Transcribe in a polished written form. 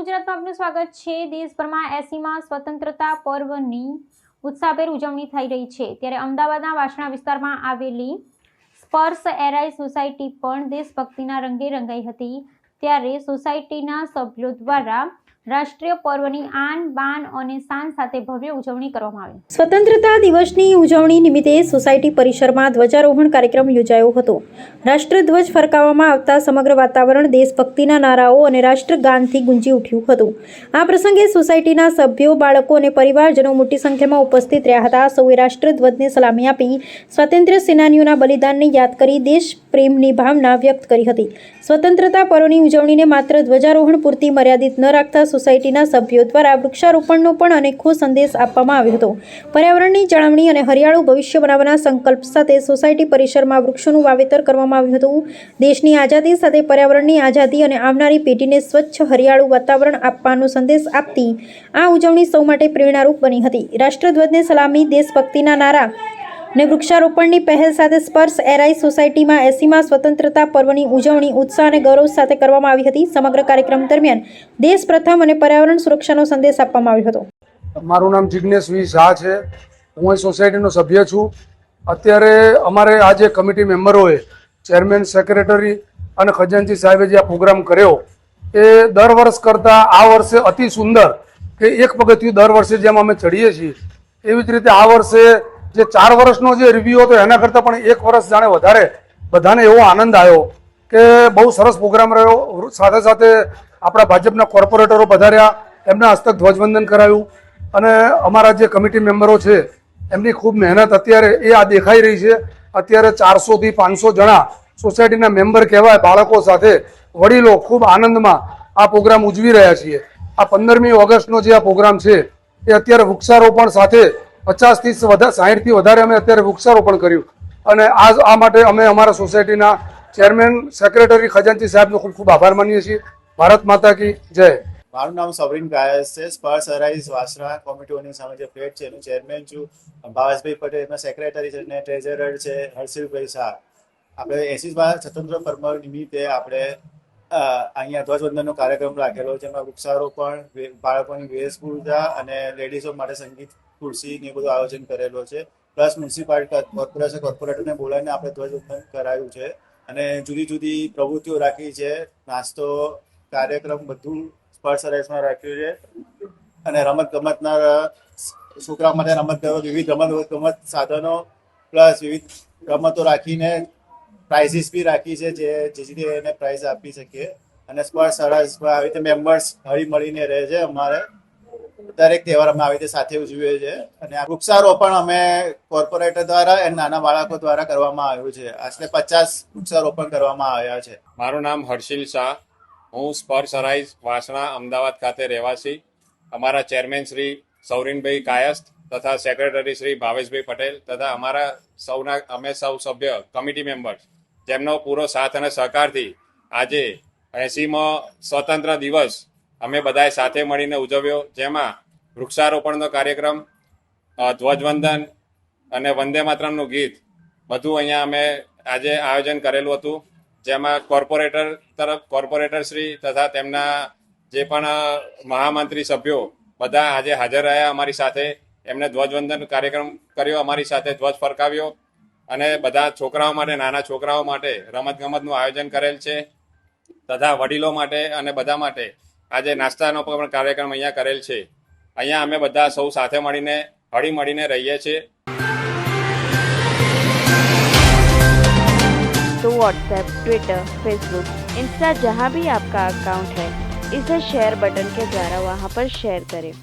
ગુજરાતમાં આપનું સ્વાગત છે। દેશભરમાં 80માં સ્વતંત્રતા પર્વની ઉત્સાહભેર ઉજવણી થઈ રહી છે, ત્યારે અમદાવાદના વાસણા વિસ્તારમાં આવેલી સ્પર્શ એરાઈ સોસાયટી પણ દેશભક્તિના રંગે રંગાઈ હતી। ત્યારે સોસાયટીના સભ્યો દ્વારા રાષ્ટ્રીય પર્વની આન બાન અને શાન સાથે ભવ્ય ઉજવણી કરવામાં આવી। સ્વતંત્રતા દિવસની ઉજવણી નિમિત્તે સોસાયટી પરિસરમાં ધ્વજારોહણ કાર્યક્રમ યોજાયો હતો। રાષ્ટ્રધ્વજ ફરકાવવામાં આવતા સમગ્ર વાતાવરણ દેશભક્તિના નારાઓ અને રાષ્ટ્રગાનથી ગુંજી ઉઠ્યું હતું। આ પ્રસંગે સોસાયટીના સભ્યો, બાળકો અને પરિવારજનો મોટી સંખ્યામાં ઉપસ્થિત રહ્યા હતા। સૌએ રાષ્ટ્રધ્વજને સલામી આપી સ્વાતંત્ર્ય સેનાનીઓના બલિદાનને યાદ કરી દેશ પ્રેમની ભાવના વ્યક્ત કરી હતી। સ્વતંત્રતા પર્વની ઉજવણીને માત્ર ધ્વજારોહણ પૂરતી મર્યાદિત ન રાખતા સોસાયટીના સભ્યો દ્વારા વૃક્ષારોપણનો પણ અનોખો સંદેશ આપવામાં આવ્યો હતો। પર્યાવરણની જાળવણી અને હરિયાળું ભવિષ્ય બનાવવાના સંકલ્પ સાથે સોસાયટી પરિસરમાં વૃક્ષોનું વાવેતર કરવામાં આવ્યું હતું। દેશની આઝાદી સાથે પર્યાવરણની આઝાદી અને આવનારી પેઢીને સ્વચ્છ હરિયાળું વાતાવરણ આપવાનો સંદેશ આપતી આ ઉજવણી સૌ માટે પ્રેરણારૂપ બની હતી। રાષ્ટ્રધ્વજને સલામી, દેશભક્તિના નારા ને વૃક્ષારોપણની પહેલ સાથે સ્પર્શ એરાઈ સોસાયટીમાં 80માં સ્વતંત્રતા પર્વની ઉજવણી ઉત્સાહ અને ગૌરવ સાથે કરવામાં આવી હતી। સમગ્ર કાર્યક્રમ દરમિયાન દેશ પ્રથમ અને પર્યાવરણ સુરક્ષાનો સંદેશ આપવામાં આવ્યો હતો। મારું નામ જિગ્નેશ વી શાહ છે। હું અહીં સોસાયટીનો સભ્ય છું। અત્યારે અમારે આ જે કમિટી મેમ્બરોએ ચેરમેન, સેક્રેટરી અને ખજાનચી સાહેબે જે આ પ્રોગ્રામ કર્યો એ દર વર્ષ કરતાં આ વર્ષે અતિ સુંદર કે એક પગથિયું દર વર્ષે જેમ અમે ચડીએ છીએ એવી જ રીતે આ વર્ષે જે 4 વર્ષનો જે રિવ્યુ હતો એના કરતાં પણ 1 વર્ષ જાણે વધારે બધાને એવો આનંદ આવ્યો કે બહુ સરસ પ્રોગ્રામ રહ્યો। સાથે સાથે આપણા ભાજપના કોર્પોરેટરો પધાર્યા, એમના હસ્તક ધ્વજવંદન કરાયું અને અમારા જે કમિટી મેમ્બરો છે એમની ખૂબ મહેનત અત્યારે એ આ દેખાઈ રહી છે। અત્યારે 400 થી 500 જણા સોસાયટીના મેમ્બર કહેવાય, બાળકો સાથે વડીલો ખૂબ આનંદમાં આ પ્રોગ્રામ ઉજવી રહ્યા છીએ। આ 15મી ઓગસ્ટનો જે આ પ્રોગ્રામ છે એ અત્યારે વૃક્ષારોપણ સાથે 50 થી 60 થી વધારે અમે અત્યારે વૃક્ષારોપણ કર્યું અને આ માટે અમે અમારા સોસાયટીના ચેરમેન, સેક્રેટરી, ખજાનચી સાહેબનો ખૂબ ખૂબ આભાર માનીએ છીએ। ભારત માતા કી જય। મારું નામ સૌરીન કાયસ છે। સ્પર્શ એરાઈ વાસણા કોમિટીઓની સામે જે ફ્લેટ છે એનું ચેરમેન છું। ભાવેશભાઈ પટેલ એમના સેક્રેટરી છે અને ટ્રેઝરર છે હર્ષિલભાઈ શાહ। આપણે 80માં સ્વતંત્ર પર્વ નિમિત્તે આપણે અહીંયા ધ્વજવંદનનો કાર્યક્રમ રાખેલો, જેમાં વૃક્ષારોપણ, બાળકોની વેશભૂષા અને લેડીઝો માટે સંગીત ખુરશી ને બધું આયોજન કરેલો છે। પ્લસ મ્યુનિસિપાલિટી કોર્પોરેટરને બોલાવીને આપણે ધ્વજવંદન કરાયું છે અને જુદી જુદી પ્રવૃત્તિઓ રાખી છે। નાસ્તો, કાર્યક્રમ બધું સ્પર્શ એરાઈમાં રાખ્યું છે અને રમતગમતના છોકરાઓ માટે વિવિધ રમત સાધનો પ્લસ વિવિધ રમતો રાખીને પ્રાઇઝીસ બી રાખી છે જેથી એને પ્રાઇઝ આપી શકીએ। અને સ્પર્શ એરાઈમાં આવી રીતે મેમ્બર્સ હળી મળીને રહે છે। અમારે દરેક તહેવાર અમે આવી રીતે સાથે ઉજવીએ છીએ અને આ વૃક્ષારોપણ અમે કોર્પોરેટર દ્વારા અને નાના બાળકો દ્વારા કરવામાં આવ્યું છે। આશરે 50 વૃક્ષારોપણ કરવામાં આવ્યા છે। મારું નામ હર્ષિલ શાહ। હું સ્પર્શ એરાઈ વાસણા અમદાવાદ ખાતે રહેવાસી। અમારા ચેરમેન શ્રી સૌરીનભાઈ કાયસ્થ તથા સેક્રેટરી શ્રી ભાવેશભાઈ પટેલ તથા અમારા અમે સૌ સભ્ય કમિટી મેમ્બર્સ જેમનો પૂરો સાથ અને સહકારથી આજે 80મો સ્વતંત્ર દિવસ અમે બધાએ સાથે મળીને ઉજવ્યો, જેમાં વૃક્ષારોપણનો કાર્યક્રમ, ધ્વજવંદન અને વંદે માતરમનું ગીત બધું અહીંયા અમે આજે આયોજન કરેલું હતું, જેમાં કોર્પોરેટર શ્રી તથા તેમના જે પણ મહામંત્રી સભ્યો બધા આજે હાજર રહ્યા અમારી સાથે। એમને ધ્વજવંદન કાર્યક્રમ કર્યો, અમારી સાથે ધ્વજ ફરકાવ્યો અને બધા છોકરાઓ માટે, નાના છોકરાઓ માટે રમતગમતનું આયોજન કરેલ છે તથા વડીલો માટે અને બધા માટે આજે નાસ્તાનો પણ કાર્યક્રમ અહીંયા કરેલ છે। અહીંયા અમે બધા સૌ સાથે મળીને હળી મળીને રહીએ છીએ। तो व्हाट्सएप, ट्विटर, फेसबुक, इंस्टा जहाँ भी आपका अकाउंट है, इसे शेयर बटन के द्वारा वहाँ पर शेयर करें।